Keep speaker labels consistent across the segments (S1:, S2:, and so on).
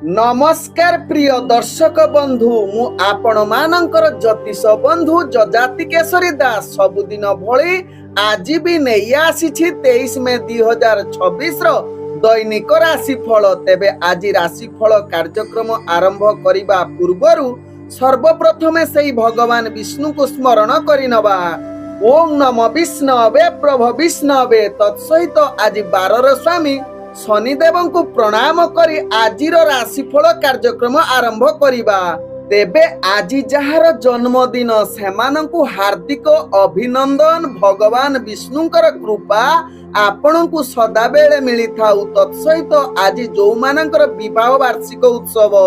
S1: नमस्कार प्रिय दर्शक बंधु मु आपण मानकर ज्योतिष बंधु जजाति केशरी दास सबुदिन भली आज भी नहीं आसी 23 मे 2026 दैनिक राशिफल। तेबे आज राशिफल कार्यक्रम आरंभ करने पूर्व सर्वप्रथमे से भगवान विष्णु को स्मरण करनवा। ओम नमो विष्णवे प्रभु विष्णवे। तत्सहित आज बारर स्वामी शनिदेव को प्रणाम करी आजिर राशिफल कार्यक्रम आरंभ करिबा। तेबे आज जहार जन्मदिन सेमानंकु हार्दिक अभिनंदन। भगवान विष्णुकर कृपा आपण को सदा बेले मिली थाउ। तत्सहित आज जो मानकर विवाह वार्षिक उत्सव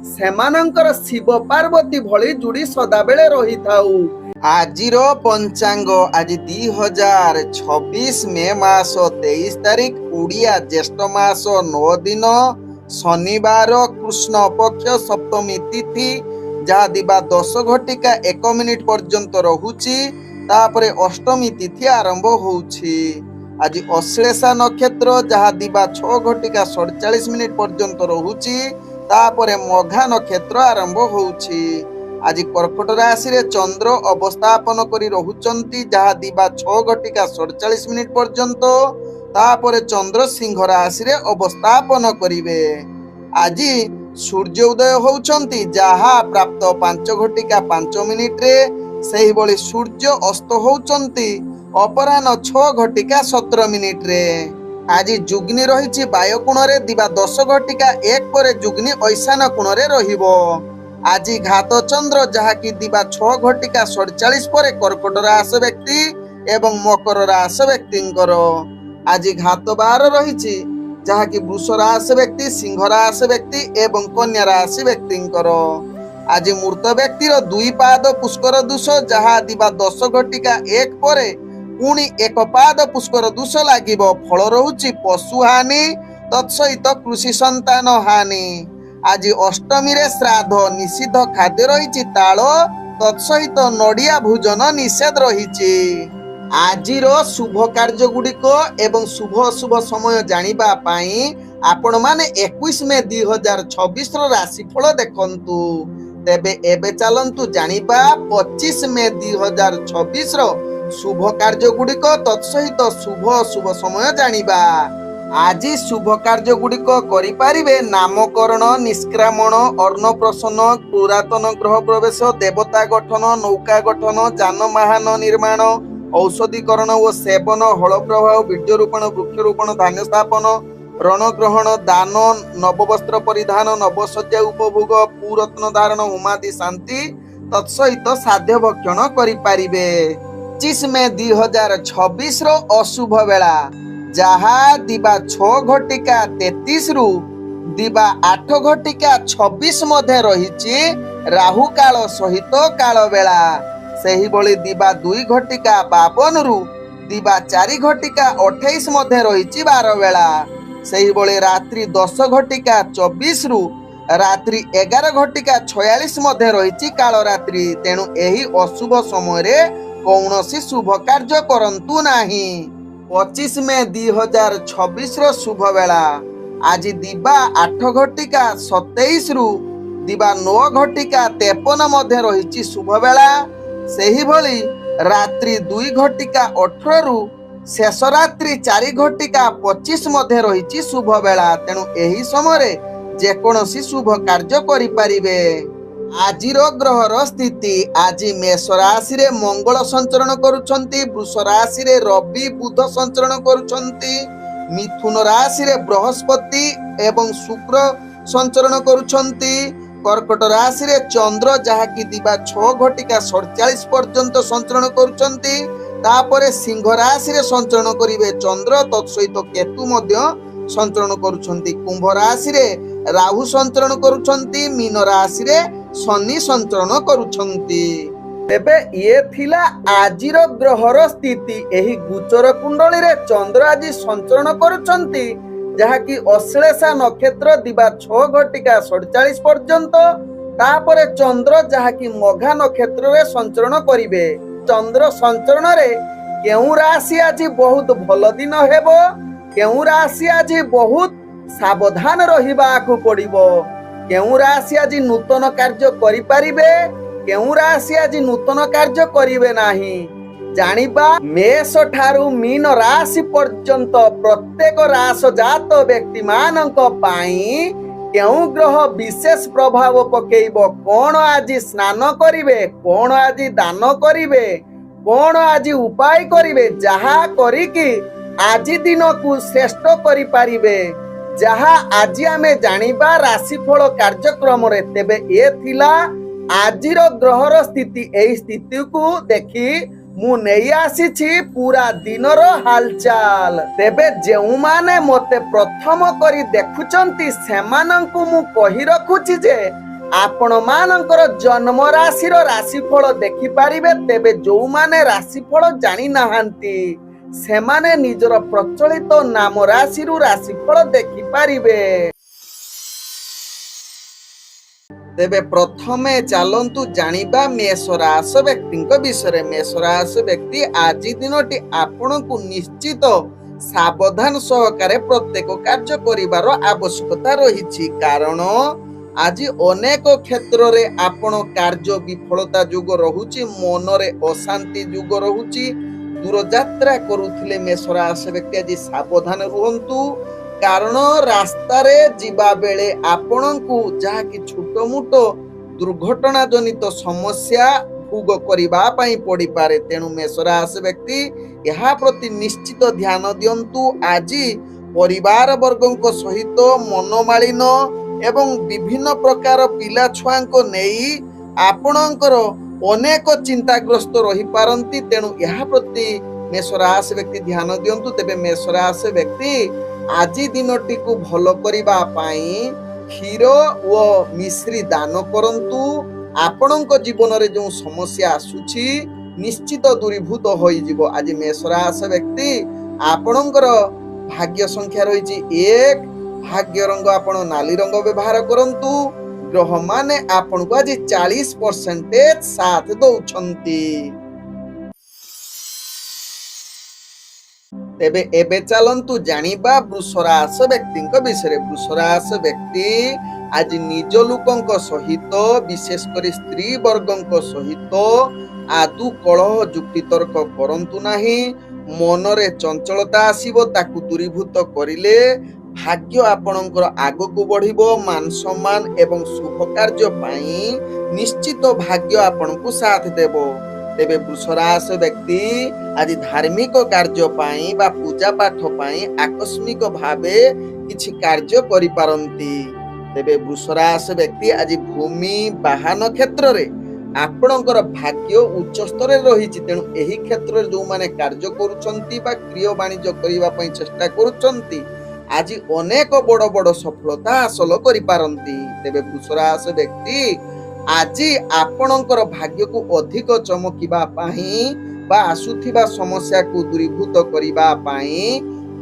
S1: सेमानंकर शिव पार्वती भली जुड़ी सदा बेले रही थाउ। आजिर पंचांग आज 2026 मे मास 23 तारिख उड़िया ज्येष्ठ मास 9 दिन शनिवार कृष्ण पक्ष सप्तमी तिथि जहाँ दिबा 10 घटिका 1 मिनिट पर्यंत रहुची। तापरे अष्टमी तिथि आरंभ होउची। आज अश्लेषा नक्षत्र जहाँ दिबा 6 घटिका 47 मिनिट पर्यंत रहुची। तापरे मघा नक्षत्र आरंभ होउची। आज कर्कट राशि रे चंद्र अवस्थापन करी रहुचंती जहाँ दिबा 6 घटिका 47 मिनिट पर्यंत। तापरे चंद्र सिंह राशि रे अवस्थापन करिवे। आज सूर्य उदय होउचंती जहाँ प्राप्त 5 घटिका 5 मिनिट रे। सही बळी सूर्य अस्त होउचंती अपराह्न 6 घटिका 17 मिनिट रे। आज जुग्नि रहिछि वायुकोण रे दिबा 10 घटिका 1 परे जुग्नि ऐशान कोण रे रहिबो। आज घात चंद्र जहाँ की दिबा 6 घटिका 47 पर कर्कट रास व्यक्ति एवं मकर रास व्यक्ति। आज घात बार रही जहाँ की वृष रास व्यक्ति सिंह रास व्यक्ति एवं कन्या राशि व्यक्ति। आज मूर्त व्यक्तिर 2 पाद पुष्कर दोष जहाँ दिबा 10 घटिका 1 पर पुणी 1 पाद पुष्कर दोष लागिबो। फल रहुछि पशु हानि तत्सहित कृषि संतान हानि। आज अष्टमी रे श्राद्ध निषिद्ध खाद्य रही ताल तत्सहित नड़िया भोजन निषेध रही। आजिर शुभ कार्य गुड़िक एवं शुभ अशुभ समय जानिबा पाई आपण माने 21 मे 2026 राशिफल देखंतु। तेबे एबे चलंतु जानिबा 25 मे 2026 शुभ कार्य गुड़िक तत्सहित शुभ अशुभ समय जानिबा। आज शुभ कार्य गुड़िक करिपारिबे नामकरण निष्क्रामण अन्नप्रसन पुरातन ग्रह प्रवेश देवता गठन नौका गठन जानवाहन निर्माण औषधिकरण और सेवन हल प्रभाव बीजरोपण वृक्षरोपण धान्य स्थापन रणग्रहण दान नववस्त्र परिधान नवसज्जा उपभोग पुरत्न धारण होमादि शांति तत्सहित साध्य भक्षण करिपारिबे। 25 मे 2026 अशुभ बेला जहाँ दिबा 6 घटिका 33 रु दिबा 8 घटिका 26 मध्य रही राहु काल सहित काल बेला। सही बळी दिबा 2 घटिका 52 रु दिबा 4 घटिका 28 मध्य रही 12 बेला। सही बळी रात्रि 10 घटिका 24 रु रात्रि 11 घटिका 46 मध्य रही काल रात्रि। तेणु एही अशुभ समय रे कौनसी शुभ कार्य करंतु नाही। 25 मे 2026 शुभ बेला आज दिबा 8 घटिका 27 रु दिबा 9 घटिका 53 मध्य रही शुभ बेला। सही भली रात्रि 2 घटिका 18 रु शेष रात्रि 4 घटिका 25 मध्य रही शुभ बेला। तेणु एही समय जेकोसी शुभ कार्य करिपारिबे। आजिर ग्रहर स्थिति आज मेष राशि रे मंगल संचरण करुछंती वृष राशि रे रवि बुध संचरण करुछंती मिथुन राशि रे बृहस्पति एवं शुक्र संचरण करुछंती कर्कट राशि रे चंद्र जहाँ की दिबा 6 घटिका 47 पर्यंत संचरण करुछंती। तापरे सिंह राशि रे संचरण करिवे चंद्र तत्सहित केतु मध्य संचरण करुछंती। कुंभ राशि रे राहु संचरण करुछंती मीन राशि रे शनि संचरण करुछंती। तेबे ये थिला आजिर ग्रहर स्थिति। एही गोचर कुंडली रे चंद्र आज संचरण करुछंती जहाँ की अश्लेषा नक्षत्र दिबा 6 घटिका 47 पर्यंत। तापरे चंद्र जहाँ की मघा नक्षत्र रे संचरण करिवे। चंद्र संचरण रे केउ राशि आज बहुत भल दिन हेबो केउ राशि आज बहुत सावधान रहिबाकु पड़िबो। କେଉଁ ରାଶି ଆଜି ନୂତନ କାର୍ଯ୍ୟ କରିପାରିବେ, କେଉଁ ରାଶି ଆଜି ନୂତନ କାର୍ଯ୍ୟ କରିବେ ନାହିଁ ଜାଣିବା। ମେଷ ଠାରୁ ମୀନ ରାଶି ପର୍ଯ୍ୟନ୍ତ ପ୍ରତ୍ୟେକ ରାଶ ଜାତ ବ୍ୟକ୍ତି ମାନଙ୍କ ପାଇଁ କେଉଁ ଗ୍ରହ ବିଶେଷ ପ୍ରଭାବ ପକେଇବ, କଣ ଆଜି ସ୍ନାନ କରିବେ, କଣ ଆଜି ଦାନ କରିବେ, କଣ ଆଜି ଉପାୟ କରିବେ, ଯାହା କରିକି ଆଜି ଦିନକୁ ଶ୍ରେଷ୍ଠ କରିପାରିବେ, ଯାହା ଆଜି ଆମେ ଜାଣିବା ରାଶିଫଳ କାର୍ଯ୍ୟକ୍ରମରେ। ତେବେ ଏ ଥିଲା ଆଜିର ଗ୍ରହର ସ୍ଥିତି। ଏହି ସ୍ଥିତିକୁ ଦେଖି ମୁଁ ନେଇ ଆସିଛି ପୁରା ଦିନର ହାଲଚାଲ। ତେବେ ଯେଉଁମାନେ ମୋତେ ପ୍ରଥମ କରି ଦେଖୁଛନ୍ତି ସେମାନଙ୍କୁ ମୁଁ କହି ରଖୁଛି ଯେ ଆପଣ ମାନଙ୍କର ଜନ୍ମ ରାଶିର ରାଶିଫଳ ଦେଖିପାରିବେ। ତେବେ ଯୋଉମାନେ ରାଶିଫଳ ଜାଣିନାହାନ୍ତି ସେମାନେ ନିଜର ପ୍ରଚଳିତ ନାମ ରାଶିରୁ ରାଶିଫଳ ଦେଖିପାରିବେ। ତେବେ ପ୍ରଥମେ ଚାଲନ୍ତୁ ଜାଣିବା ମେଷ ରାଶି ବ୍ୟକ୍ତିଙ୍କ ବିଷୟରେ। ମେଷ ରାଶି ବ୍ୟକ୍ତି ଆଜି ଦିନଟି ଆପଣଙ୍କୁ ନିଶ୍ଚିତ ସାବଧାନ ସହକାରେ ପ୍ରତ୍ୟେକ କାର୍ଯ୍ୟ କରିବାର ଆବଶ୍ୟକତା ରହିଛି। କାରଣ ଆଜି ଅନେକ କ୍ଷେତ୍ରରେ ଆପଣ କାର୍ଯ୍ୟ ବିଫଳତା ଯୋଗ ରହୁଛି, ମନରେ ଅଶାନ୍ତି ଯୋଗ ରହୁଛି, ଦୂରଯାତ୍ରା କରୁଥିଲେ ମେଷ ରାଶି ବ୍ୟକ୍ତି ଆଜି ସାବଧାନ ରୁହନ୍ତୁ। କାରଣ ରାସ୍ତାରେ ଯିବା ବେଳେ ଆପଣଙ୍କୁ ଯାହାକି ଛୋଟ ମୋଟ ଦୁର୍ଘଟଣା ଜନିତ ସମସ୍ୟା ଭୋଗ କରିବା ପାଇଁ ପଡିପାରେ। ତେଣୁ ମେଷ ରାଶି ବ୍ୟକ୍ତି ଏହା ପ୍ରତି ନିଶ୍ଚିତ ଧ୍ୟାନ ଦିଅନ୍ତୁ। ଆଜି ପରିବାର ବର୍ଗଙ୍କ ସହିତ ମନମାଳିନ ଏବଂ ବିଭିନ୍ନ ପ୍ରକାର ପିଲା ଛୁଆଙ୍କୁ ନେଇ ଆପଣଙ୍କର ଅନେକ ଚିନ୍ତାଗ୍ରସ୍ତ ରହିପାରନ୍ତି। ତେଣୁ ଏହା ପ୍ରତି ମେଷ ରାଶି ବ୍ୟକ୍ତି ଧ୍ୟାନ ଦିଅନ୍ତୁ। ତେବେ ମେଷ ରାଶି ବ୍ୟକ୍ତି ଆଜି ଦିନଟିକୁ ଭଲ କରିବା ପାଇଁ କ୍ଷୀର ଓ ମିଶ୍ରି ଦାନ କରନ୍ତୁ। ଆପଣଙ୍କ ଜୀବନରେ ଯେଉଁ ସମସ୍ୟା ଆସୁଛି ନିଶ୍ଚିତ ଦୂରୀଭୂତ ହୋଇଯିବ। ଆଜି ମେଷ ରାଶି ବ୍ୟକ୍ତି ଆପଣଙ୍କର ଭାଗ୍ୟ ସଂଖ୍ୟା ରହିଛି 1, ଭାଗ୍ୟ ରଙ୍ଗ ଆପଣ ନାଲି ରଙ୍ଗ ବ୍ୟବହାର କରନ୍ତୁ। ଗ୍ରହମାନେ ଆପଣଙ୍କୁ ଆଜି 40% ସାଥ ଦଉଛନ୍ତି। ତେବେ ଏବେ ଚାଲନ୍ତୁ ଜାଣିବା ବୃଷ ରାଶି ବ୍ୟକ୍ତିଙ୍କ ବିଷୟରେ। ବୃଷ ରାଶି ବ୍ୟକ୍ତି ଆଜି ନିଜ ଲୋକଙ୍କ ସହିତ, ବିଶେଷ କରି ସ୍ତ୍ରୀ ବର୍ଗଙ୍କ ସହିତ ଆଦୌ କଳହ ଯୁକ୍ତିତର୍କ କରନ୍ତୁ ନାହିଁ। ମନରେ ଚଞ୍ଚଳତା ଆସିବ, ତାକୁ ଦୂରୀଭୂତ କରିଲେ ଭାଗ୍ୟ ଆପଣଙ୍କର ଆଗକୁ ବଢିବ। ମାନ ସମ୍ମାନ ଏବଂ ଶୁଭ କାର୍ଯ୍ୟ ପାଇଁ ନିଶ୍ଚିତ ଭାଗ୍ୟ ଆପଣଙ୍କୁ ସାଥ ଦେବ। ତେବେ ବୃଷ ରାଶି ବ୍ୟକ୍ତି ଆଜି ଧାର୍ମିକ କାର୍ଯ୍ୟ ପାଇଁ ବା ପୂଜା ପାଠ ପାଇଁ ଆକସ୍ମିକ ଭାବେ କିଛି କାର୍ଯ୍ୟ କରିପାରନ୍ତି। ତେବେ ବୃଷ ରାଶି ବ୍ୟକ୍ତି ଆଜି ଭୂମି ବାହନ କ୍ଷେତ୍ରରେ ଆପଣଙ୍କର ଭାଗ୍ୟ ଉଚ୍ଚ ସ୍ତରରେ ରହିଛି। ତେଣୁ ଏହି କ୍ଷେତ୍ରରେ ଯୋଉମାନେ କାର୍ଯ୍ୟ କରୁଛନ୍ତି ବା କ୍ରିୟ ବାଣିଜ୍ୟ କରିବା ପାଇଁ ଚେଷ୍ଟା କରୁଛନ୍ତି ଆଜି ଅନେକ ବଡ ବଡ ସଫଳତା ହାସଲ କରିପାରନ୍ତି। ତେବେ ବୃଷ ରାଶି ବ୍ୟକ୍ତି ଆଜି ଆପଣଙ୍କର ଭାଗ୍ୟକୁ ଅଧିକ ଚମକିବା ପାଇଁ ବା ଆସୁଥିବା ସମସ୍ୟାକୁ ଦୂରୀଭୂତ କରିବା ପାଇଁ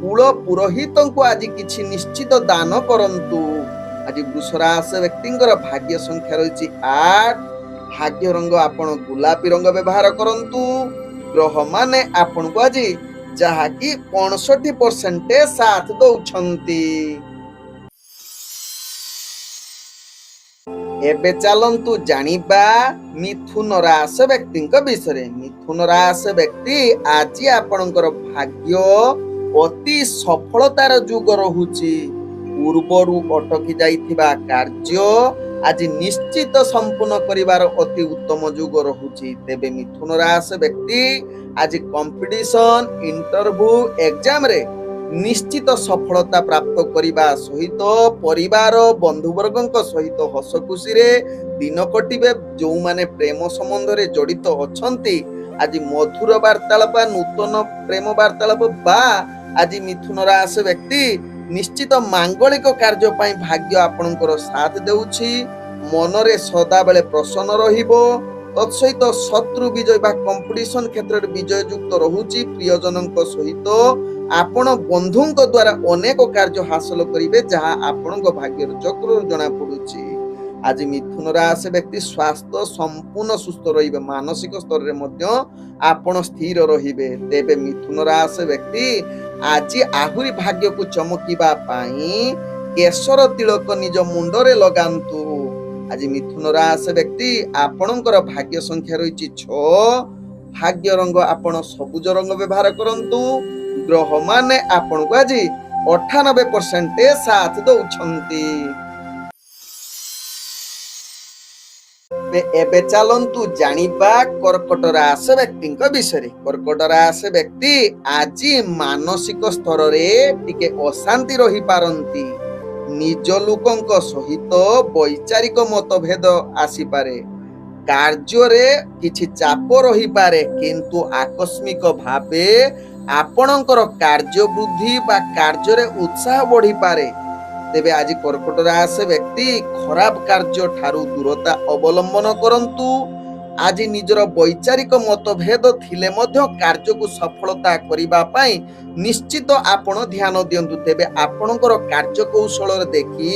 S1: କୁଳ ପୁରୋହିତଙ୍କୁ ଆଜି କିଛି ନିଶ୍ଚିତ ଦାନ କରନ୍ତୁ। ଆଜି ବୃଷ ରାଶି ବ୍ୟକ୍ତିଙ୍କର ଭାଗ୍ୟ ସଂଖ୍ୟା ରହିଛି 8, ଭାଗ୍ୟ ରଙ୍ଗ ଆପଣ ଗୋଲାପୀ ରଙ୍ଗ ବ୍ୟବହାର କରନ୍ତୁ। ଗ୍ରହମାନେ ଆପଣଙ୍କୁ ଆଜି ଯାହାକି 65% ସାଥ ଦଉଛନ୍ତି। ଏବେ ଚାଲନ୍ତୁ ଜାଣିବା ମିଥୁନ ରାଶି ବ୍ୟକ୍ତିଙ୍କ ବିଷୟରେ। ମିଥୁନ ରାଶି ବ୍ୟକ୍ତି ଆଜି ଆପଣଙ୍କର ଭାଗ୍ୟ ଅତି ସଫଳତାର ଯୁଗ ରହୁଛି। ପୂର୍ବରୁ ଅଟକି ଯାଇଥିବା କାର୍ଯ୍ୟ ଆଜି ନିଶ୍ଚିତ ସମ୍ପୂର୍ଣ୍ଣ କରିବାର ଅତି ଉତ୍ତମ ଯୁଗ ରହୁଛି। ତେବେ ମିଥୁନ ରାଶି ବ୍ୟକ୍ତି ଆଜି କମ୍ପିଟିସନ, ଇଣ୍ଟରଭ୍ୟୁ, ଏକ୍ଜାମରେ ନିଶ୍ଚିତ ସଫଳତା ପ୍ରାପ୍ତ କରିବା ସହିତ ପରିବାର ବନ୍ଧୁବର୍ଗଙ୍କ ସହିତ ହସ ଖୁସିରେ ଦିନ କଟିବେ। ଯୋଉମାନେ ପ୍ରେମ ସମ୍ବନ୍ଧରେ ଜଡିତ ଅଛନ୍ତି ଆଜି ମଧୁର ବାର୍ତ୍ତାଳାପ, ନୂତନ ପ୍ରେମ ବାର୍ତ୍ତାଳାପ ବା ଆଜି ମିଥୁନ ରାଶି ବ୍ୟକ୍ତି ନିଶ୍ଚିତ ମାଙ୍ଗଳିକ କାର୍ଯ୍ୟ ପାଇଁ ଭାଗ୍ୟ ଆପଣଙ୍କର ସାଥ ଦେଉଛି। ମନରେ ସଦାବେଳେ ପ୍ରସନ୍ନ ରହିବ। ତତ୍ସହିତ ଶତ୍ରୁ ବିଜୟ ବା କମ୍ପିଟିସନ କ୍ଷେତ୍ରରେ ବିଜୟ ଯୁକ୍ତ ରହୁଛି। ପ୍ରିୟଜନଙ୍କ ସହିତ ଆପଣ ବନ୍ଧୁଙ୍କ ଦ୍ୱାରା ଅନେକ କାର୍ଯ୍ୟ ହାସଲ କରିବେ, ଯାହା ଆପଣଙ୍କ ଭାଗ୍ୟର ଚକ୍ରରୁ ଜଣା ପଡୁଛି। ଆଜି ମିଥୁନ ରାଶି ବ୍ୟକ୍ତି ସ୍ୱାସ୍ଥ୍ୟ ସମ୍ପୂର୍ଣ୍ଣ ସୁସ୍ଥ ରହିବେ। ମାନସିକ ସ୍ତରରେ ମଧ୍ୟ ଆପଣ ସ୍ଥିର ରହିବେ। ତେବେ ମିଥୁନ ରାଶି ବ୍ୟକ୍ତି ଆଜି ଆହୁରି ଭାଗ୍ୟକୁ ଚମକିବା ପାଇଁ केशर तिलक निज मुंडरे लगांतु। आज मिथुन राशि व्यक्ति आपणकर भाग्य संख्या रही 6। भाग्य रंग आपण सबुज रंग व्यवहार करंतु। ग्रह माने आपण को आज 98% साथ दउछंती। एबे चलंतु जानिबा कर्कट राशि व्यक्ति विषय। कर्कट राशि व्यक्ति आज मानसिक स्तर रे टिके अशांति रही पारंती। निज लोकंक सहित वैचारिक मतभेद आसी पारे। कार्य रे किछि चाप रही पारे, किंतु आकस्मिक भावे आपणकर कार्य वृद्धि बा कार्य रे उत्साह बढ़ी पारे। तेबे आज कर्कट राशि व्यक्ति खराब कार्य ठारू दूरता अवलंबन करंतु। आज निजर वैचारिक मतभेद थिले मध्य कार्य को सफलता करिबा पई निश्चित आपण ध्यान दियंतु। तेबे आपणकर कार्य कौशल देखि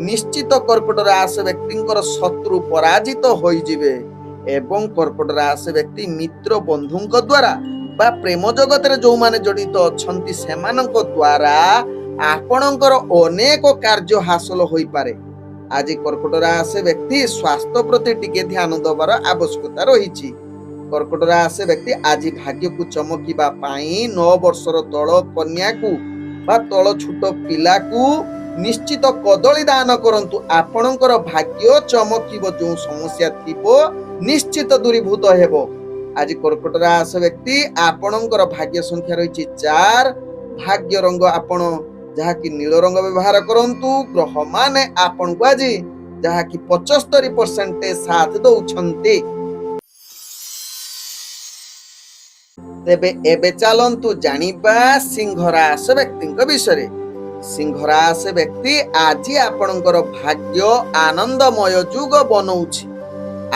S1: निश्चित कर्कट राशि व्यक्तिंकर शत्रु पराजित होई जिवे एवं कर्कट राशि व्यक्ति मित्र बंधुंक द्वारा बा प्रेम जगत रे जो माने जड़ित अछंती सेमानक द्वारा आपणकर अनेक कार्य हासिल होई पारे। आज कर्कट राशि व्यक्ति स्वास्थ्य प्रति टिके ध्यान देवार आवश्यकता रही। कर्कट राशि व्यक्ति आज भाग्य को चमकीबा पाई 9 वर्षर तळ कन्या को बा तळ छोट पिला को निश्चित कदली दान करंतु। आपणकर भाग्य चमकीबो। जो समस्या थिबो निश्चित दूरीभूत हेबो। आज कर्कट राशि व्यक्ति आपणकर भाग्य संख्या रही 4। भाग्य रंग आपण जहा कि नील रंग व्यवहार करंतु। ग्रह माने आपण को आज जहा कि 75% साथ दउछंती। तेबे एबे चलंतु जानिबा सिंह राशि व्यक्ति विषय। सिंह राशि व्यक्ति आज आपणकर भाग्य आनंदमय जुग बनौछि।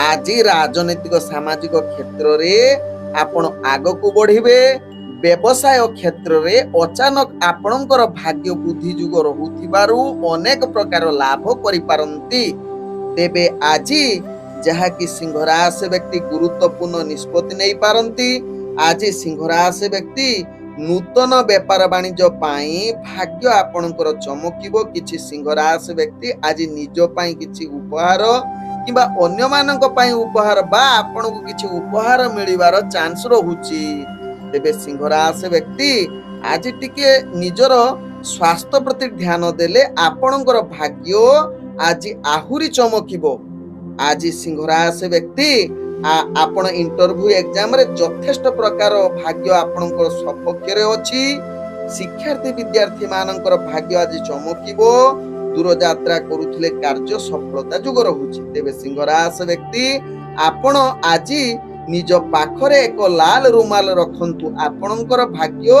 S1: आज राजनीतिक सामाजिक क्षेत्र रे आपण आग को बढ़िबे। व्यवसाय क्षेत्र रे अचानक आपणकर भाग्य बुद्धि जुग रहुथिबारु अनेक प्रकार लाभ करि पारंती। तेबे आज जहा कि सिंह राशि व्यक्ति गुरुत्वपूर्ण निष्पत्ति नै पारंती। आज सिंह राशि व्यक्ति नूतन व्यापार वाणिज्य पाई भाग्य आपणकर चमकीबो। किछि सिंह राशि व्यक्ति आज निज पाई किछि उपहार किबा अन्य मानक पाई उपहार बा आपन को किछि उपहार मिलिबार चांस रहुछि। तेबे सिंह राशि व्यक्ति आज टिके निजर स्वास्थ्य प्रति ध्यान देले आपणकर भाग्य आज आहुरी चमकीबो। आज सिंह राशि व्यक्ति आपण इंटरव्यू एग्जाम रे यथेष्ट प्रकार भाग्य आपणकर सपक्ष रे अछि। शिक्षार्थी विद्यार्थी मानकर भाग्य आज चमकीबो। दूर यात्रा करुथिले कार्य सफलता जुग रहुछि। तेबे सिंह राशि व्यक्ति आपण आज निज पाखरे एक लाल रुमाल रखंतु। आपणकर भाग्य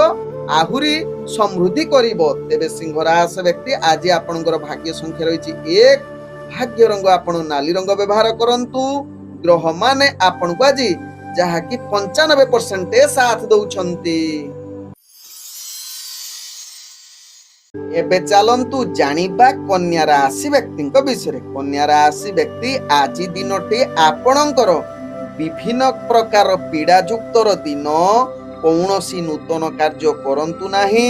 S1: आहुरी समृद्धि करिवो। तेबे सिंह राशि व्यक्ति आज आपणकर भाग्य संख्या रहिछि 1। भाग्य रंग आपण नाली रंग व्यवहार करंतु। ग्रह माने आपण को आज जहा कि 95% साथ दउछंती। एबे चलंतु जानिबा कन्या राशि व्यक्ति विषय। कन्या राशि व्यक्ति आज दिनटी आपणकर विभिन्न प्रकार पीड़ा युक्तर दिन। कौनसी नूतन कार्य करंतु नाही।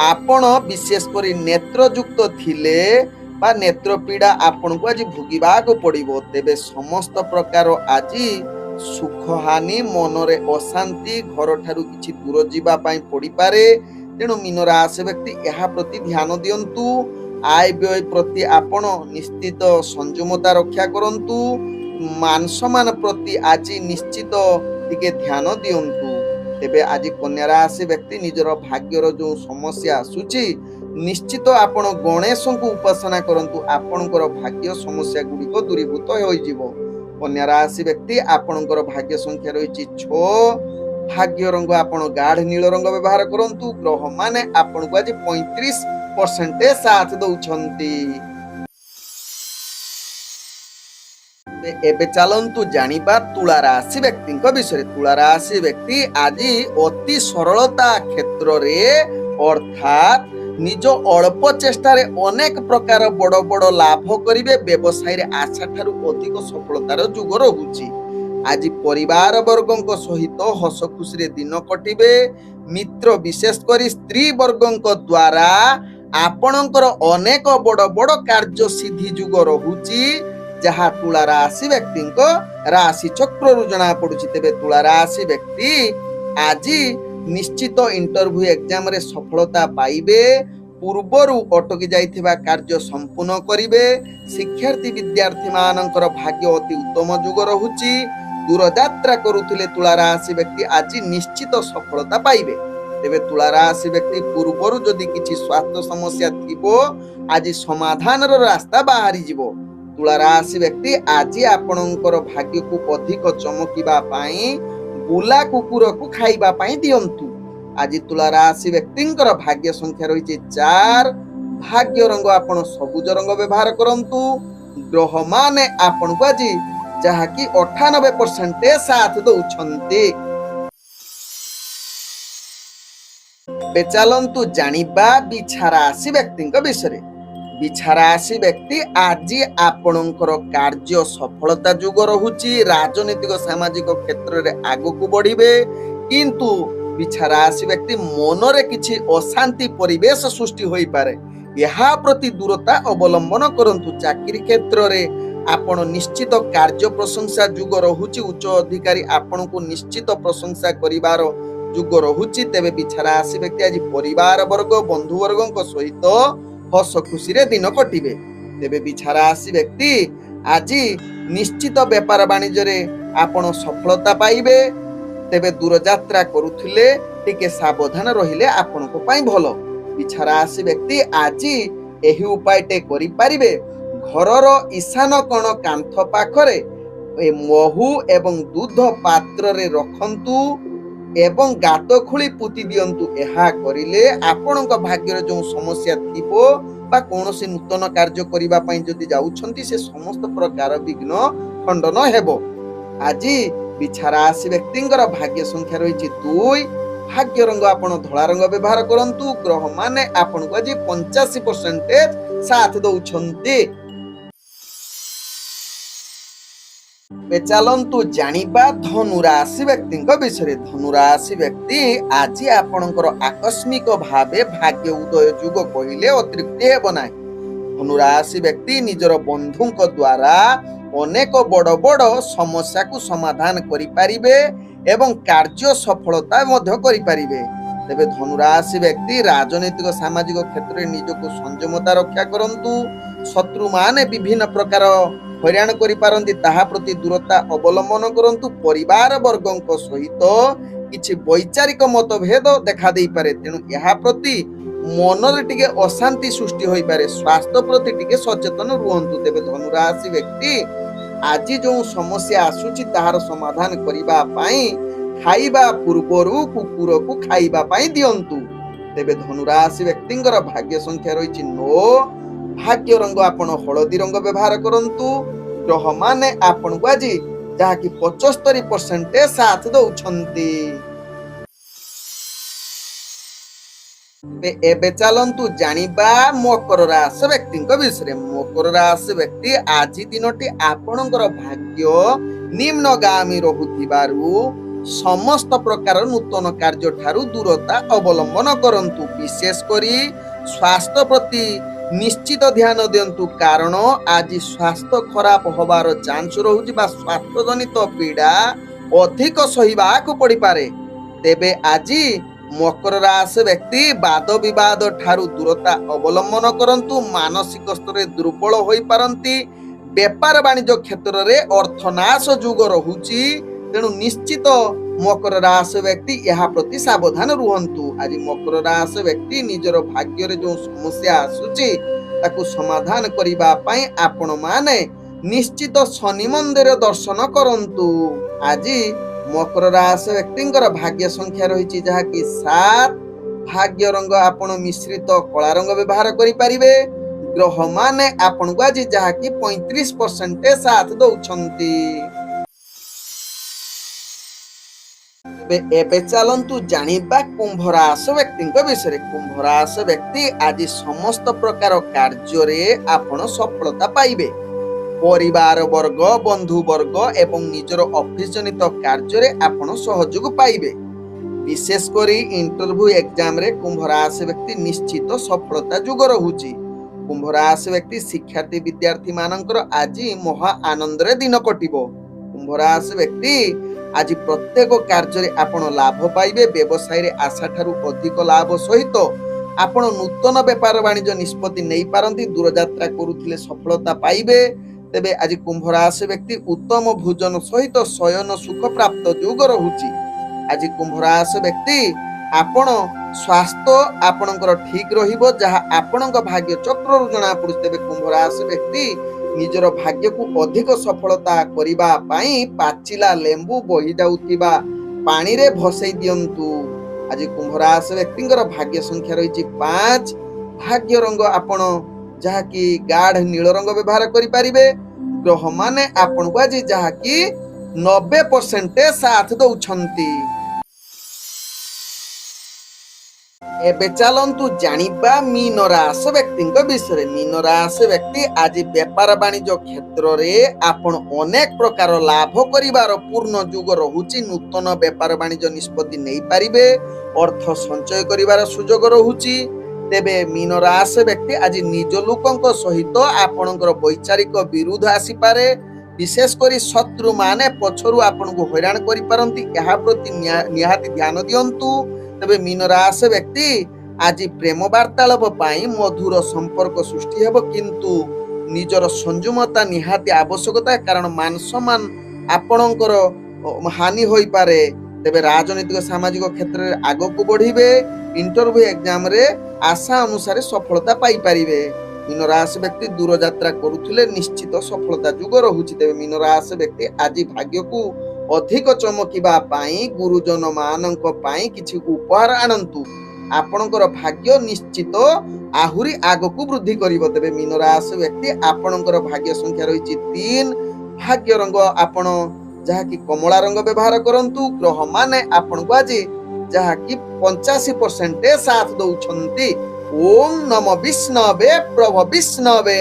S1: आपण विशेष करी नेत्र युक्त थिले बा नेत्र पीड़ा आपण को आज भोगिबा को पड़िबो। तेबे समस्त प्रकार आज सुख हानि मनरे अशांति घर ठारू किछि दूर जीवा पाई पड़ी पारे। तेणु मीन राशि व्यक्ति यह प्रति ध्यान दियंतु। आय व्यय प्रति आपण निश्चित संयमता रक्षा करंतु। मान सम्मान प्रति आज निश्चित टिके ध्यान दियंतु। तेबे आज कन्या राशि व्यक्ति निजर भाग्यर जो समस्या आसुची निश्चित आपण गणेश को उपासना करंतु। आपणकर भाग्य समस्या गुड़िक दूरीभूत हो जिवो। कन्या राशि व्यक्ति आपणकर भाग्य संख्या रही 6। भाग्य रंग आपण गाढ़ नील रंग व्यवहार करंतु। ग्रह माने आपण को आज 35% साथ दउछंती। एबे चलंतु जानिबा तुला राशि व्यक्ति विषय। तुला राशि व्यक्ति आज अति सरलता क्षेत्र रे अर्थात निज अल्प चेष्टा रे अनेक प्रकार बड़ बड़ लाभ करिवे। व्यवसाय रे आशा ठारू अधिक सफलतार जुग रहुछि। आज परिवार वर्गों सहित हस खुशी रे दिन कटिबे। मित्र विशेष करी स्त्री वर्गों द्वारा ଆପଣଙ୍କର ଅନେକ ବଡ଼ ବଡ଼ କାର୍ଯ୍ୟ ସିଦ୍ଧି ଯୁଗ ରହୁଛି, ଯାହା ତୁଳା ରାଶି ବ୍ୟକ୍ତିଙ୍କ ରାଶି ଚକ୍ରରୁ ଜଣା ପଡୁଛି। ତେବେ ତୁଳା ରାଶି ବ୍ୟକ୍ତି ଆଜି ନିଶ୍ଚିତ ଇଣ୍ଟରଭ୍ୟୁ ଏକ୍ଜାମରେ ସଫଳତା ପାଇବେ। ପୂର୍ବରୁ ଅଟକି ଯାଇଥିବା କାର୍ଯ୍ୟ ସମ୍ପୂର୍ଣ୍ଣ କରିବେ। ଶିକ୍ଷାର୍ଥୀ ବିଦ୍ୟାର୍ଥୀ ମାନଙ୍କର ଭାଗ୍ୟ ଅତି ଉତ୍ତମ ଯୁଗ ରହୁଛି। ଦୂରଯାତ୍ରା କରୁଥିଲେ ତୁଳା ରାଶି ବ୍ୟକ୍ତି ଆଜି ନିଶ୍ଚିତ ସଫଳତା ପାଇବେ। ତେବେ ତୁଳା ରାଶି ବ୍ୟକ୍ତି ପୂର୍ବରୁ ଯଦି କିଛି ସ୍ୱାସ୍ଥ୍ୟ ସମସ୍ୟା ଥିବ, ଆଜି ସମାଧାନର ରାସ୍ତା ବାହାରିଯିବ। ତୁଳା ରାଶି ବ୍ୟକ୍ତି ଆଜି ଆପଣଙ୍କର ଭାଗ୍ୟକୁ ଅଧିକ ଚମକିବା ପାଇଁ ବୁଲା କୁକୁରକୁ ଖାଇବା ପାଇଁ ଦିଅନ୍ତୁ। ଆଜି ତୁଳା ରାଶି ବ୍ୟକ୍ତିଙ୍କର ଭାଗ୍ୟ ସଂଖ୍ୟା ରହିଛି 4। ଭାଗ୍ୟ ରଙ୍ଗ ଆପଣ ସବୁଜ ରଙ୍ଗ ବ୍ୟବହାର କରନ୍ତୁ। ଗ୍ରହମାନେ ଆପଣଙ୍କୁ ଆଜି ଯାହାକି 98% ସାଥ ଦଉଛନ୍ତି। ଏବେ ଚାଲନ୍ତୁ ଜାଣିବା ବିଛା ରାଶି ବ୍ୟକ୍ତିଙ୍କ ବିଷୟରେ। ବିଛା ରାଶି ବ୍ୟକ୍ତି ଆଜି ଆପଣଙ୍କର କାର୍ଯ୍ୟ ସଫଳତା ଯୁଗ ରହୁଛି। ରାଜନୈତିକ ସାମାଜିକ କ୍ଷେତ୍ରରେ ଆଗକୁ ବଢିବେ। କିନ୍ତୁ ବିଛା ରାଶି ବ୍ୟକ୍ତି ମନରେ କିଛି ଅଶାନ୍ତି ପରିବେଶ ସୃଷ୍ଟି ହୋଇପାରେ, ଏହା ପ୍ରତି ଦୂରତା ଅବଲମ୍ବନ କରନ୍ତୁ। ଚାକିରି କ୍ଷେତ୍ରରେ ଆପଣ ନିଶ୍ଚିତ କାର୍ଯ୍ୟ ପ୍ରଶଂସା ଯୁଗ ରହୁଛି। ଉଚ୍ଚ ଅଧିକାରୀ ଆପଣଙ୍କୁ ନିଶ୍ଚିତ ପ୍ରଶଂସା କରିବାର ଯୁଗ ରହୁଛି। ତେବେ ବିଛା ରାଶି ବ୍ୟକ୍ତି ଆଜି ପରିବାର ବର୍ଗ ବନ୍ଧୁ ବର୍ଗଙ୍କ ସହିତ ହସ ଖୁସିରେ ଦିନ କଟିବେ। ତେବେ ବିଛା ରାଶି ବ୍ୟକ୍ତି ଆଜି ନିଶ୍ଚିତ ବେପାର ବାଣିଜ୍ୟରେ ଆପଣ ସଫଳତା ପାଇବେ। ତେବେ ଦୂରଯାତ୍ରା କରୁଥିଲେ ଟିକେ ସାବଧାନ ରହିଲେ ଆପଣଙ୍କ ପାଇଁ ଭଲ। ବିଛା ରାଶି ବ୍ୟକ୍ତି ଆଜି ଏହି ଉପାୟଟେ କରିପାରିବେ। ଘରର ଈଶାନ କୋଣ କାନ୍ଥ ପାଖରେ ମହୁ ଏବଂ ଦୁଧ ପାତ୍ରରେ ରଖନ୍ତୁ ଏବଂ ଗାତ ଖୋଳି ପୋତି ଦିଅନ୍ତୁ। ଏହା କରିଲେ ଆପଣଙ୍କ ଭାଗ୍ୟରେ ଯେଉଁ ସମସ୍ୟା ଥିବ ବା କୌଣସି ନୂତନ କାର୍ଯ୍ୟ କରିବା ପାଇଁ ଯଦି ଯାଉଛନ୍ତି, ସେ ସମସ୍ତ ପ୍ରକାର ବିଘ୍ନ ଖଣ୍ଡନ ହେବ। ଆଜି ବିଛା ରାଶି ବ୍ୟକ୍ତିଙ୍କର ଭାଗ୍ୟ ସଂଖ୍ୟା ରହିଛି 2। ଭାଗ୍ୟ ରଙ୍ଗ ଆପଣ ଧଳା ରଙ୍ଗ ବ୍ୟବହାର କରନ୍ତୁ। ଗ୍ରହମାନେ ଆପଣଙ୍କୁ ଆଜି 85% ସାଥ ଦଉଛନ୍ତି। ଏବେ ଚାଲନ୍ତୁ ଜାଣିବା ଧନୁ ରାଶି ବ୍ୟକ୍ତିଙ୍କ ବିଷୟରେ। ଧନୁ ରାଶି ବ୍ୟକ୍ତି ଆଜି ଆପଣଙ୍କର ଆକସ୍ମିକ ଭାବେ ଭାଗ୍ୟ ଉଦୟ ଯୁଗ କହିଲେ ଅତ୍ୟୁକ୍ତି ହେବ ନାହିଁ। ଧନୁ ରାଶି ବ୍ୟକ୍ତି ନିଜର ବନ୍ଧୁଙ୍କ ଦ୍ୱାରା ଅନେକ ବଡ଼ ବଡ଼ ସମସ୍ୟାକୁ ସମାଧାନ କରିପାରିବେ ଏବଂ କାର୍ଯ୍ୟ ସଫଳତା ମଧ୍ୟ କରିପାରିବେ। ତେବେ ଧନୁ ରାଶି ବ୍ୟକ୍ତି ରାଜନୈତିକ ସାମାଜିକ କ୍ଷେତ୍ରରେ ନିଜକୁ ସଂଯମତା ରକ୍ଷା କରନ୍ତୁ। ଶତ୍ରୁମାନେ ବିଭିନ୍ନ ପ୍ରକାର ହଇରାଣ କରିପାରନ୍ତି, ତାହା ପ୍ରତି ଦୂରତା ଅବଲମ୍ବନ କରନ୍ତୁ। ପରିବାର ବର୍ଗଙ୍କ ସହିତ କିଛି ବୈଚାରିକ ମତଭେଦ ଦେଖା ଦେଇପାରେ, ତେଣୁ ଏହା ପ୍ରତି ମନରେ ଟିକେ ଅଶାନ୍ତି ସୃଷ୍ଟି ହୋଇପାରେ। ସ୍ୱାସ୍ଥ୍ୟ ପ୍ରତି ଟିକେ ସଚେତନ ରୁହନ୍ତୁ। ତେବେ ଧନୁ ରାଶି ବ୍ୟକ୍ତି ଆଜି ଯେଉଁ ସମସ୍ୟା ଆସୁଛି ତାହାର ସମାଧାନ କରିବା ପାଇଁ ଖାଇବା ପୂର୍ବରୁ କୁକୁରକୁ ଖାଇବା ପାଇଁ ଦିଅନ୍ତୁ। ତେବେ ଧନୁ ରାଶି ବ୍ୟକ୍ତିଙ୍କର ଭାଗ୍ୟ ସଂଖ୍ୟା ରହିଛି 9। ଭାଗ୍ୟ ରଙ୍ଗ ଆପଣ ହଳଦୀ ରଙ୍ଗ ବ୍ୟବହାର କରନ୍ତୁ। ଗ୍ରହମାନେ ଆପଣଙ୍କୁ ଆଜି ଯାହାକି 75% ସାଥ ଦଉଛନ୍ତି। ଏବେ ଚାଲନ୍ତୁ ଜାଣିବା ମକର ରାଶି ବ୍ୟକ୍ତିଙ୍କ ବିଷୟରେ। ମକର ରାଶି ବ୍ୟକ୍ତି ଆଜି ଦିନଟି ଆପଣଙ୍କର ଭାଗ୍ୟ ନିମ୍ନଗାମୀ ରହୁଥିବାରୁ ସମସ୍ତ ପ୍ରକାର ନୂତନ କାର୍ଯ୍ୟ ଠାରୁ ଦୂରତା ଅବଲମ୍ବନ କରନ୍ତୁ। ବିଶେଷ କରି ସ୍ୱାସ୍ଥ୍ୟ ପ୍ରତି ନିଶ୍ଚିତ ଧ୍ୟାନ ଦିଅନ୍ତୁ, କାରଣ ଆଜି ସ୍ୱାସ୍ଥ୍ୟ ଖରାପ ହବାର ଚାନ୍ସ ରହୁଛି ବା ସ୍ୱାସ୍ଥ୍ୟ ଜନିତ ପୀଡ଼ା ଅଧିକ ସହିବାକୁ ପଡ଼ିପାରେ। ତେବେ ଆଜି ମକର ରାଶି ବ୍ୟକ୍ତି ବାଦ ବିବାଦ ଠାରୁ ଦୂରତା ଅବଲମ୍ବନ କରନ୍ତୁ। ମାନସିକ ସ୍ତରରେ ଦୁର୍ବଳ ହୋଇପାରନ୍ତି। ବେପାର ବାଣିଜ୍ୟ କ୍ଷେତ୍ରରେ ଅର୍ଥନାଶ ଯୁଗ ରହୁଛି, ତେଣୁ ନିଶ୍ଚିତ ମକର ରାଶି ବ୍ୟକ୍ତି ଏହା ପ୍ରତି ସାବଧାନ ରୁହନ୍ତୁ। ଆଜି ମକର ରାଶି ବ୍ୟକ୍ତି ନିଜର ଭାଗ୍ୟରେ ଯେଉଁ ସମସ୍ୟା ଆସୁଛି ତାକୁ ସମାଧାନ କରିବା ପାଇଁ ଆପଣ ମାନେ ନିଶ୍ଚିତ ଶନି ମନ୍ଦିର ଦର୍ଶନ କରନ୍ତୁ। ଆଜି ମକର ରାଶି ବ୍ୟକ୍ତିଙ୍କର ଭାଗ୍ୟ ସଂଖ୍ୟା ରହିଛି ଯାହାକି 7। ଭାଗ୍ୟ ରଙ୍ଗ ଆପଣ ମିଶ୍ରିତ କଳା ରଙ୍ଗ ବ୍ୟବହାର କରିପାରିବେ। ଗ୍ରହମାନେ ଆପଣଙ୍କୁ ଆଜି ଯାହାକି 35% ସାଥ ଦଉଛନ୍ତି। ଏବେ ଚାଲନ୍ତୁ ଜାଣିବା କୁମ୍ଭ ରାଶି ବ୍ୟକ୍ତିଙ୍କ ବିଷୟରେ। କୁମ୍ଭ ରାଶି ବ୍ୟକ୍ତି ଆଜି ସମସ୍ତ ପ୍ରକାର କାର୍ଯ୍ୟରେ ଆପଣ ସଫଳତା ପାଇବେ। ପରିବାର ବର୍ଗ ବନ୍ଧୁ ବର୍ଗ ଏବଂ ନିଜର ଅଫିସ ଜନିତ କାର୍ଯ୍ୟରେ ଆପଣ ସହଯୋଗ ପାଇବେ। विशेष करी इंटरव्यू एग्जाम रे कुंभ राशि व्यक्ति निश्चित सफलता युग रहुची। कुंभ राशि व्यक्ति शिक्षार्थी विद्यार्थी मानकर आज महा आनंद रे दिन कटिबो। कुंभ राशि व्यक्ति आज प्रत्येक कार्य रे आपण लाभ पाइबे। व्यवसाय रे आशा ठारू अधिक लाभ सहित आपण नूतन व्यापार वाणिज्य निष्पत्ति नहीं पारंती। दूर यात्रा करुथिले सफलता पाइबे। तेबे आज कुंभ राशि व्यक्ति उत्तम भोजन सहित शयन सुख प्राप्त योग रहुची। आज कुंभ राशि व्यक्ति आपण स्वास्थ्य आपणकर ठीक रहिबो जहा आपणक भाग्य चक्र रु जना पड़ुछ। तेबे कुंभ राशि व्यक्ति निजर भाग्य को अधिक सफलता करिबा पई पाचिला लेंबू बही जाउतिबा पानी रे भसई दियंतु। आज कुंभ राशि व्यक्तिंकर भाग्य संख्या रही 5। भाग्य रंग आपण जहा कि गाढ़ नील रंग व्यवहार करि पारिबे। ग्रह माने आपण को आज जहा कि 90% साथ दउछंती। एबे चलंतु जानिबा मीन राशि व्यक्तिंक विषय। मीन राशि व्यक्ति आज व्यापार वाणिज्य क्षेत्र रे आपण अनेक प्रकार लाभ करिवार पूर्ण युग रहुची। नूतन व्यापार वाणिज्य निष्पत्ति नहीं पारिबे। अर्थ संचय करिवार सुयोग रहुची। तेबे मीन राशि व्यक्ति आज निज लोकंक सहित आपणकर वैचारिक विरोध आसी पारे। विशेष करी शत्रु माने पछरु आपन को हैरान करि पारंती। एहा प्रति निहाती ध्यान दियंतु। तबे मीन राशि व्यक्ति आज प्रेम वार्तालाप पाई मधुर संपर्क सृष्टि हेबो। किंतु निजर संयमता निहाती आवश्यकता, कारण मान सम्मान आपणकर हानि होई पारे। तेबे राजनीतिक सामाजिक क्षेत्र रे आगो को बढ़िबे। इंटरव्यू एग्जाम रे आशा अनुसार सफलता पाई पारिबे। मीन राशि व्यक्ति दूर यात्रा करुथिले निश्चित सफलता युग रहुची। तेबे मीन राशि व्यक्ति आज भाग्य को अधिक चमकिबा पाई गुरुजन मानक पाई किछि उपहार आनंतु। आपणकर भाग्य निश्चित आहुरी आगकू वृद्धि करिवो। तेबे मीन राशि व्यक्ति आपणकर भाग्य संख्या रही 3। भाग्य रंग आपण जहा कि कमला रंग व्यवहार करंतु। ग्रह माने आपण को आज जहा कि 85% साथ दउछंती। ओम नमो विष्णवे प्रभ विष्णवे।